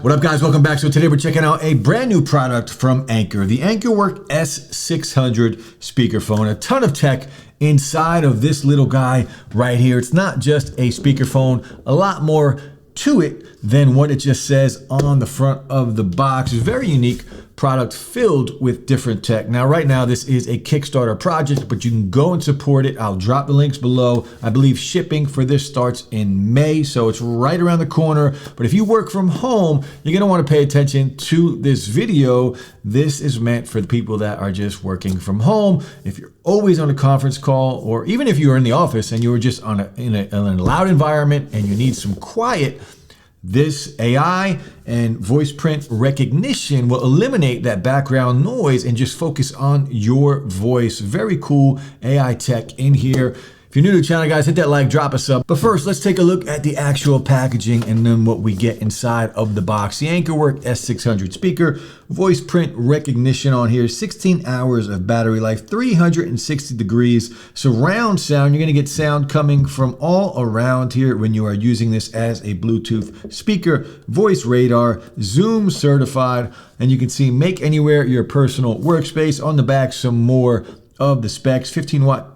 What up, guys? Welcome back. So today we're checking out a brand new product from Anker, the AnkerWork S600 SpeakerPhone. A ton of tech inside of this little guy right here. It's not just a speakerphone, a lot more to it than what it just says on the front of the box. It's a very unique product filled with different tech. Now, right now, this is a Kickstarter project, but you can go and support it. I'll drop the links below. I believe shipping for this starts in May, so it's right around the corner. But if you work from home, you're gonna wanna pay attention to this video. This is meant for the people that are just working from home. If you're always on a conference call, or even if you're in the office and you were just in a loud environment and you need some quiet, this AI and voice print recognition will eliminate that background noise and just focus on your voice. Very cool AI tech in here. If you're new to the channel, guys, hit that like, drop a sub. But first, let's take a look at the actual packaging and then what we get inside of the box. The AnkerWork S600 speaker, voice print recognition on here, 16 hours of battery life, 360 degrees surround sound. You're gonna get sound coming from all around here when you are using this as a Bluetooth speaker, voice radar, Zoom certified, and you can see make anywhere your personal workspace. On the back, some more of the specs, 15 watts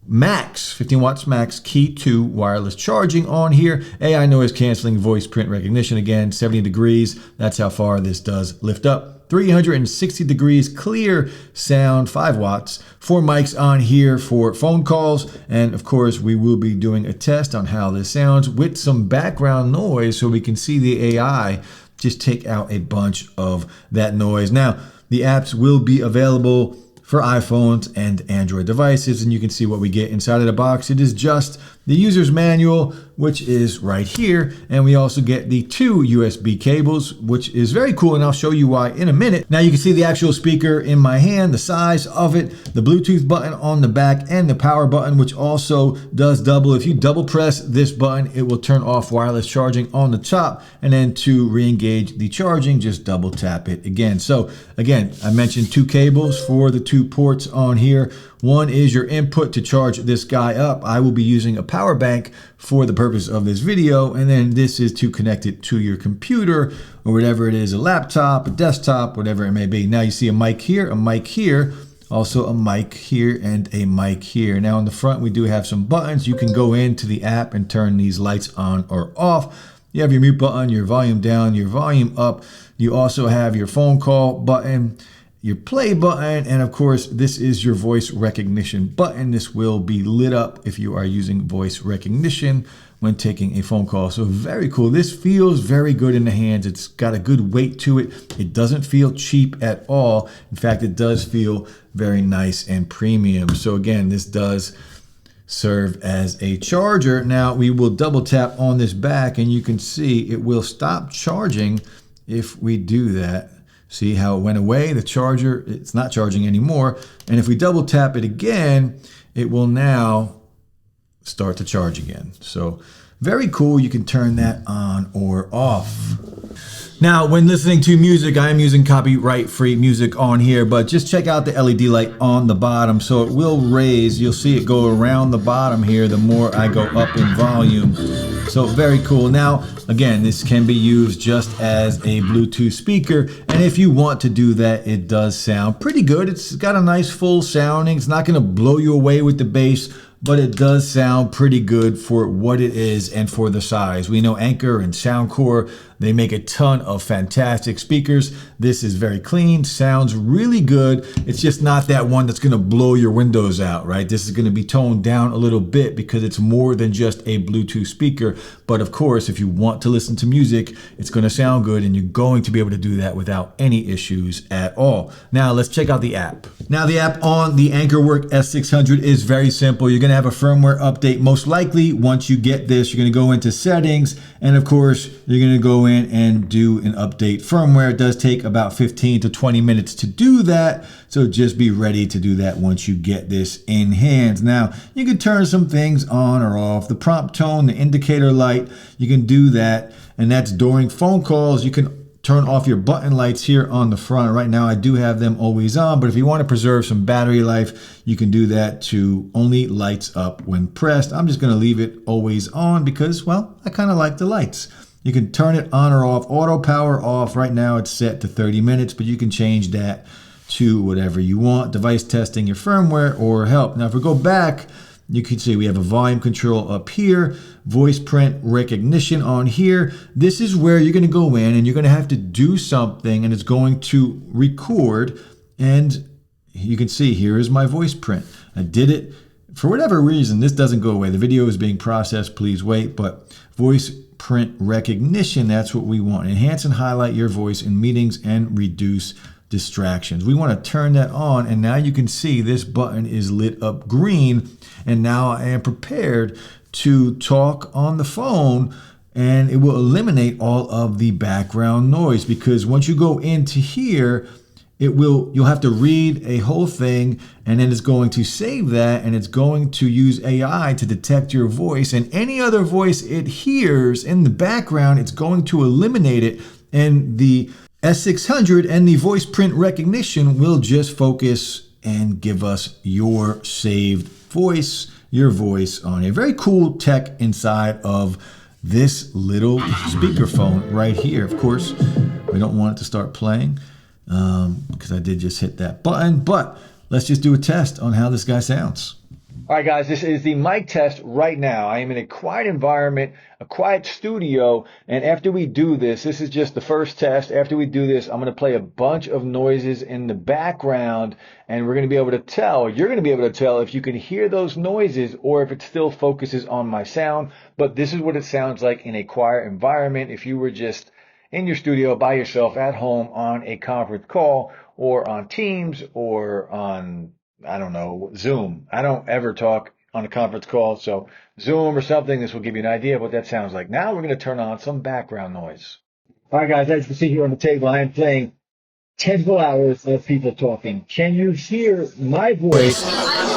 max, key 2 wireless charging on here, AI noise canceling, voice print recognition, again 70 degrees, that's how far this does lift up, 360 degrees clear sound, 5 watts, 4 mics on here for phone calls, and of course we will be doing a test on how this sounds with some background noise so we can see the AI just take out a bunch of that noise. Now, the apps will be available for iPhones and Android devices, and you can see what we get inside of the box. It is just the user's manual, which is right here, and we also get the 2 USB cables, which is very cool, and I'll show you why in a minute. Now you can see the actual speaker in my hand, the size of it, the Bluetooth button on the back, and the power button, which also does double. If you double press this button, it will turn off wireless charging on the top, and then to re-engage the charging, just double tap it again. So again, I mentioned 2 cables for the 2 ports on here. One is your input to charge this guy up. I will be using a power bank for the purpose of this video, and then this is to connect it to your computer or whatever it is, a laptop, a desktop, whatever it may be. Now you see a mic here, also a mic here, and a mic here. Now in the front, we do have some buttons. You can go into the app and turn these lights on or off. You have your mute button, your volume down, your volume up. You also have your phone call button, your play button, and of course, this is your voice recognition button. This will be lit up if you are using voice recognition when taking a phone call. So very cool. This feels very good in the hands. It's got a good weight to it. It doesn't feel cheap at all. In fact, it does feel very nice and premium. So again, this does serve as a charger. Now we will double tap on this back and you can see it will stop charging if we do that. See how it went away? The charger, it's not charging anymore. And if we double tap it again, it will now start to charge again. So very cool. You can turn that on or off. Now, when listening to music, I am using copyright-free music on here, but just check out the LED light on the bottom. So it will raise, you'll see it go around the bottom here the more I go up in volume. So very cool. Now, again, this can be used just as a Bluetooth speaker. And if you want to do that, it does sound pretty good. It's got a nice full sounding. It's not gonna blow you away with the bass, but it does sound pretty good for what it is and for the size. We know Anker and Soundcore, they make a ton of fantastic speakers. This is very clean, sounds really good. It's just not that one that's gonna blow your windows out, right? This is gonna be toned down a little bit because it's more than just a Bluetooth speaker. But of course, if you want to listen to music, it's gonna sound good and you're going to be able to do that without any issues at all. Now let's check out the app. Now the app on the AnkerWork S600 is very simple. You're gonna have a firmware update. Most likely, once you get this, you're gonna go into settings, and of course, you're gonna go in and do an update firmware. It does take about 15 to 20 minutes to do that, so just be ready to do that once you get this in hands. Now, you can turn some things on or off. The prompt tone, the indicator light, you can do that, and that's during phone calls. You can turn off your button lights here on the front. Right now I do have them always on, but if you want to preserve some battery life, you can do that to only lights up when pressed. I'm just going to leave it always on because, well, I kind of like the lights. You can turn it on or off. Auto power off. Right now it's set to 30 minutes, but you can change that to whatever you want. Device testing your firmware or help. Now if we go back, you can see we have a volume control up here, voice print recognition on here. This is where you're going to go in and you're going to have to do something, and it's going to record. And you can see here is my voice print. I did it. For whatever reason, this doesn't go away. The video is being processed. Please wait. But voice print recognition, that's what we want. Enhance and highlight your voice in meetings and reduce distractions. We want to turn that on, and now you can see this button is lit up green, and now I am prepared to talk on the phone, and it will eliminate all of the background noise, because once you go into here, you'll have to read a whole thing, and then it's going to save that, and it's going to use AI to detect your voice, and any other voice it hears in the background, it's going to eliminate it, and the S600 and the voice print recognition will just focus and give us your saved voice, your voice on a very cool tech inside of this little speakerphone right here. Of course, we don't want it to start playing because I did just hit that button, but let's just do a test on how this guy sounds. All right, guys, this is the mic test right now. I am in a quiet environment, a quiet studio, and after we do this, this is just the first test. After we do this, I'm going to play a bunch of noises in the background, and we're going to be able to tell, you're going to be able to tell if you can hear those noises or if it still focuses on my sound. But this is what it sounds like in a quiet environment if you were just in your studio by yourself at home on a conference call or on Teams or on, I don't know, Zoom. I don't ever talk on a conference call, so Zoom or something, this will give you an idea of what that sounds like. Now we're going to turn on some background noise. All right, guys, as you can see here on the table, I am playing 10 full hours of people talking. Can you hear my voice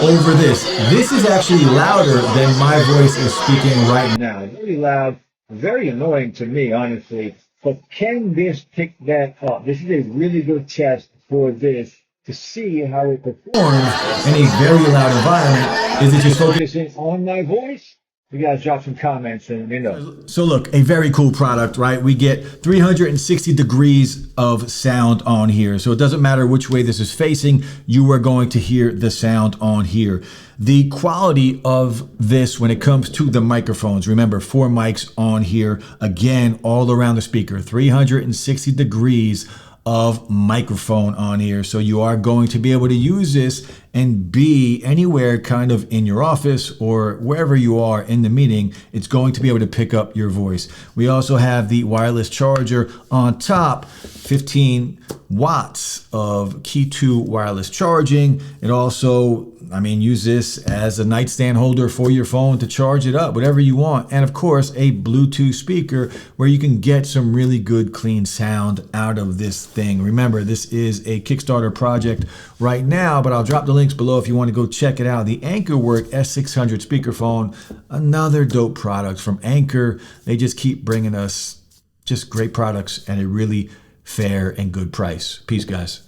over this? This is actually louder than my voice is speaking right now. Very loud, very annoying to me, honestly. But can this pick that up? This is a really good test for this, to see how it performs in a very loud environment. Is it just focusing on my voice? You guys drop some comments and you know. So look, a very cool product, right? We get 360 degrees of sound on here. So it doesn't matter which way this is facing, you are going to hear the sound on here. The quality of this when it comes to the microphones, remember 4 mics on here, again, all around the speaker, 360 degrees of microphone on here. So you are going to be able to use this and be anywhere kind of in your office or wherever you are in the meeting. It's going to be able to pick up your voice. We also have the wireless charger on top, 15 watts of Key 2 wireless charging. It also, use this as a nightstand holder for your phone to charge it up, whatever you want. And of course, a Bluetooth speaker where you can get some really good, clean sound out of this thing. Remember, this is a Kickstarter project right now, but I'll drop the links below if you want to go check it out. The AnkerWork S600 speakerphone, another dope product from Anker. They just keep bringing us just great products at a really fair and good price. Peace, guys.